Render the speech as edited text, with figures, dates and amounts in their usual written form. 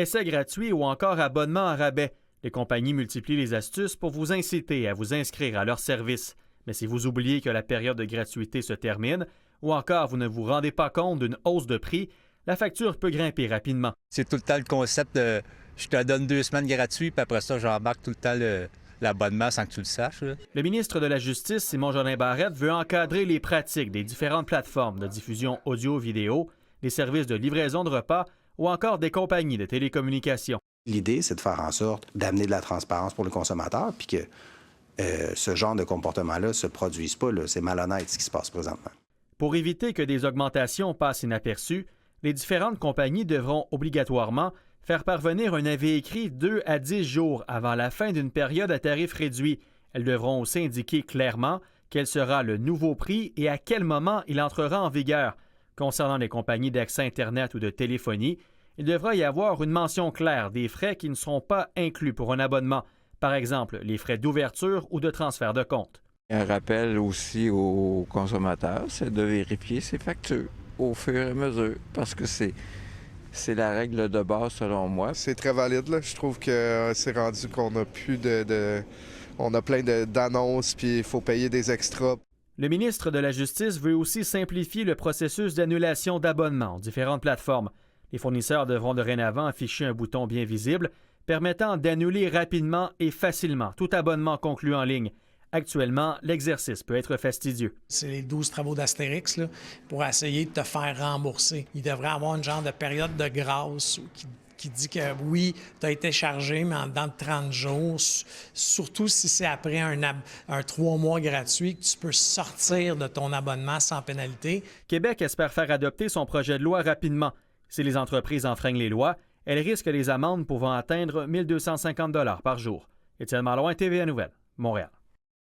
essais gratuits ou encore abonnements à rabais. Les compagnies multiplient les astuces pour vous inciter à vous inscrire à leur service. Mais si vous oubliez que la période de gratuité se termine, ou encore vous ne vous rendez pas compte d'une hausse de prix, la facture peut grimper rapidement. C'est tout le temps le concept de je te donne 2 semaines gratuits, puis après ça, j'embarque tout le temps l'abonnement sans que tu le saches. Là. Le ministre de la Justice, Simon-Jolin Barrette, veut encadrer les pratiques des différentes plateformes de diffusion audio-vidéo, des services de livraison de repas ou encore des compagnies de télécommunications. L'idée, c'est de faire en sorte d'amener de la transparence pour le consommateur, puis que ce genre de comportement-là ne se produise pas. Là. C'est malhonnête ce qui se passe présentement. Pour éviter que des augmentations passent inaperçues, les différentes compagnies devront obligatoirement faire parvenir un avis écrit 2 à 10 jours avant la fin d'une période à tarif réduit. Elles devront aussi indiquer clairement quel sera le nouveau prix et à quel moment il entrera en vigueur. Concernant les compagnies d'accès Internet ou de téléphonie, il devra y avoir une mention claire des frais qui ne seront pas inclus pour un abonnement, par exemple les frais d'ouverture ou de transfert de compte. Un rappel aussi aux consommateurs, c'est de vérifier ses factures au fur et à mesure, parce que c'est la règle de base selon moi. C'est très valide, là. Je trouve que c'est rendu qu'on a plus on a plein d'annonces, puis il faut payer des extras. Le ministre de la Justice veut aussi simplifier le processus d'annulation d'abonnement aux différentes plateformes. Les fournisseurs devront dorénavant afficher un bouton bien visible permettant d'annuler rapidement et facilement tout abonnement conclu en ligne. Actuellement, l'exercice peut être fastidieux. C'est les 12 travaux d'Astérix là, pour essayer de te faire rembourser. Il devrait y avoir une genre de période de grâce qui dit que oui, tu as été chargé, mais dans 30 jours, surtout si c'est après un 3 mois gratuit, que tu peux sortir de ton abonnement sans pénalité. Québec espère faire adopter son projet de loi rapidement. Si les entreprises enfreignent les lois, elles risquent des amendes pouvant atteindre 1 250 $ par jour. Étienne Malouin, TVA Nouvelles, Montréal.